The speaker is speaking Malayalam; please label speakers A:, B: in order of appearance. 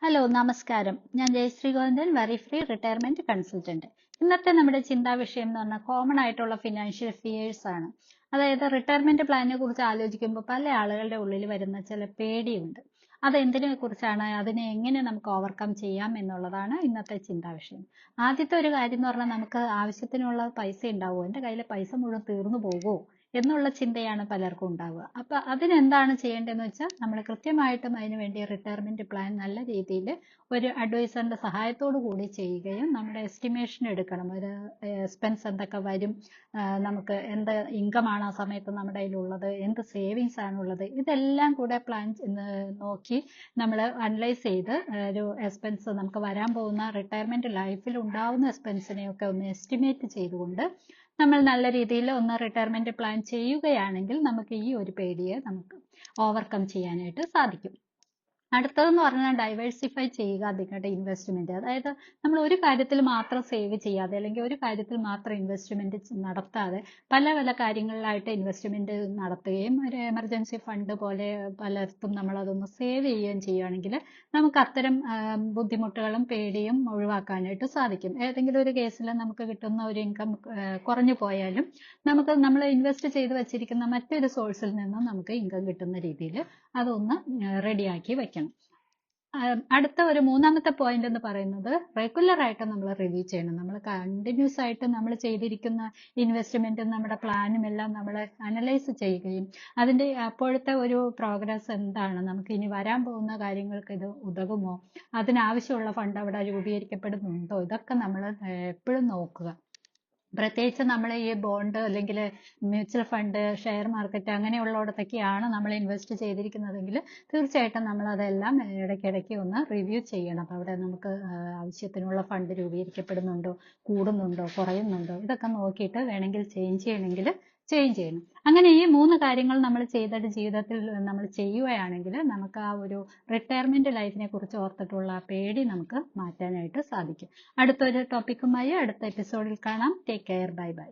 A: ഹലോ നമസ്കാരം. ഞാൻ Jayasree Govindan, worry free retirement consultant. ഇന്നത്തെ നമ്മുടെ ചിന്താ വിഷയം എന്ന് പറഞ്ഞാൽ കോമൺ ആയിട്ടുള്ള ഫിനാൻഷ്യൽ ഫിയേഴ്സ് ആണ്. അതായത് റിട്ടയർമെന്റ് പ്ലാനിനെ കുറിച്ച് ആലോചിക്കുമ്പോൾ പല ആളുകളുടെ ഉള്ളിൽ വരുന്ന ചില പേടിയുണ്ട്. അത് എന്തിനെ കുറിച്ചാണ്, അതിനെ എങ്ങനെ നമുക്ക് ഓവർകം ചെയ്യാം എന്നുള്ളതാണ് ഇന്നത്തെ ചിന്താ വിഷയം. ആദ്യത്തെ ഒരു കാര്യം എന്ന് പറഞ്ഞാൽ നമുക്ക് ആവശ്യത്തിനുള്ള പൈസ ഉണ്ടാവുമോ, എൻ്റെ കയ്യിലെ പൈസ മുഴുവൻ തീർന്നു പോകുമോ എന്നുള്ള ചിന്തയാണ് പലർക്കും ഉണ്ടാവുക. അപ്പൊ അതിനെന്താണ് ചെയ്യേണ്ടതെന്ന് വെച്ചാൽ നമ്മൾ കൃത്യമായിട്ടും അതിന് വേണ്ടി റിട്ടയർമെന്റ് പ്ലാൻ നല്ല രീതിയിൽ ഒരു അഡ്വൈസറിന്റെ സഹായത്തോടു കൂടി ചെയ്യുകയും നമ്മുടെ എസ്റ്റിമേഷൻ എടുക്കണം. ഒരു എക്സ്പെൻസ് എന്തൊക്കെ വരും, നമുക്ക് എന്ത് ഇൻകം ആണ് ആ സമയത്ത് നമ്മുടെ കയ്യിലുള്ളത്, എന്ത് സേവിങ്സ് ആണുള്ളത്, ഇതെല്ലാം കൂടെ പ്ലാൻ നോക്കി നമ്മൾ അനലൈസ് ചെയ്ത് ഒരു എക്സ്പെൻസ് നമുക്ക് വരാൻ പോകുന്ന റിട്ടയർമെന്റ് ലൈഫിൽ ഉണ്ടാവുന്ന എക്സ്പെൻസിനെയൊക്കെ ഒന്ന് എസ്റ്റിമേറ്റ് ചെയ്തുകൊണ്ട് നമ്മൾ നല്ല രീതിയിൽ ഒന്ന് റിട്ടയർമെന്റ് പ്ലാൻ ചെയ്യുകയാണെങ്കിൽ നമുക്ക് ഈ ഒരു പേടിയെ നമുക്ക് ഓവർകം ചെയ്യാനായിട്ട് സാധിക്കും. അടുത്തതെന്ന് പറഞ്ഞാൽ ഡൈവേഴ്സിഫൈ ചെയ്യുക നിങ്ങളുടെ ഇൻവെസ്റ്റ്മെന്റ്. അതായത് നമ്മൾ ഒരു കാര്യത്തിൽ മാത്രം സേവ് ചെയ്യാതെ അല്ലെങ്കിൽ ഒരു കാര്യത്തിൽ മാത്രം ഇൻവെസ്റ്റ്മെന്റ് നടത്താതെ പല പല കാര്യങ്ങളിലായിട്ട് ഇൻവെസ്റ്റ്മെന്റ് നടത്തുകയും ഒരു എമർജൻസി ഫണ്ട് പോലെ പലർക്കും നമ്മൾ അതൊന്ന് സേവ് ചെയ്യുകയും ചെയ്യുകയാണെങ്കിൽ നമുക്ക് അത്തരം ബുദ്ധിമുട്ടുകളും പേടിയും ഒഴിവാക്കാനായിട്ട് സാധിക്കും. ഏതെങ്കിലും ഒരു കേസിൽ നമുക്ക് കിട്ടുന്ന ഒരു ഇൻകം കുറഞ്ഞു പോയാലും നമുക്ക് നമ്മൾ ഇൻവെസ്റ്റ് ചെയ്ത് വെച്ചിരിക്കുന്ന മറ്റൊരു സോഴ്സിൽ നിന്നും നമുക്ക് ഇൻകം കിട്ടുന്ന രീതിയിൽ അതൊന്ന് റെഡിയാക്കി വെക്കണം. അടുത്ത ഒരു മൂന്നാമത്തെ പോയിന്റ് എന്ന് പറയുന്നത് റെഗുലർ ആയിട്ട് നമ്മൾ റിവ്യൂ ചെയ്യണം. നമ്മൾ കണ്ടിന്യൂസ് ആയിട്ട് നമ്മൾ ചെയ്തിരിക്കുന്ന ഇൻവെസ്റ്റ്മെന്റും നമ്മുടെ പ്ലാനും എല്ലാം നമ്മൾ അനലൈസ് ചെയ്യുകയും അതിന്റെ അപ്പോഴത്തെ ഒരു പ്രോഗ്രസ് എന്താണ്, നമുക്ക് ഇനി വരാൻ പോകുന്ന കാര്യങ്ങൾക്ക് ഇത് ഉതകുമോ, അതിനാവശ്യമുള്ള ഫണ്ട് അവിടെ രൂപീകരിക്കപ്പെടുന്നുണ്ടോ, ഇതൊക്കെ നമ്മൾ എപ്പോഴും നോക്കുക. പ്രത്യേകിച്ച് നമ്മൾ ഈ ബോണ്ട് അല്ലെങ്കിൽ മ്യൂച്വൽ ഫണ്ട്, ഷെയർ മാർക്കറ്റ് അങ്ങനെയുള്ളിടത്തൊക്കെയാണ് നമ്മൾ ഇൻവെസ്റ്റ് ചെയ്തിരിക്കുന്നതെങ്കിൽ തീർച്ചയായിട്ടും നമ്മൾ അതെല്ലാം ഇടയ്ക്കിടയ്ക്ക് ഒന്ന് റിവ്യൂ ചെയ്യണം. അപ്പോൾ അവിടെ നമുക്ക് ആവശ്യത്തിനുള്ള ഫണ്ട് രൂപീകരിക്കപ്പെടുന്നുണ്ടോ, കൂടുന്നുണ്ടോ, കുറയുന്നുണ്ടോ, ഇതൊക്കെ നോക്കിയിട്ട് വേണമെങ്കിൽ ചേഞ്ച് ചെയ്യണം. അങ്ങനെ ഈ മൂന്ന് കാര്യങ്ങൾ നമ്മൾ ചെയ്തിട്ട് ജീവിതത്തിൽ നമ്മൾ ചെയ്യുകയാണെങ്കിൽ നമുക്ക് ആ ഒരു റിട്ടയർമെന്റ് ലൈഫിനെ കുറിച്ച് ഓർത്തിട്ടുള്ള പേടി നമുക്ക് മാറ്റാനായിട്ട് സാധിക്കും. അടുത്തൊരു ടോപ്പിക്കുമായി അടുത്ത എപ്പിസോഡിൽ കാണാം. Take care. Bye bye.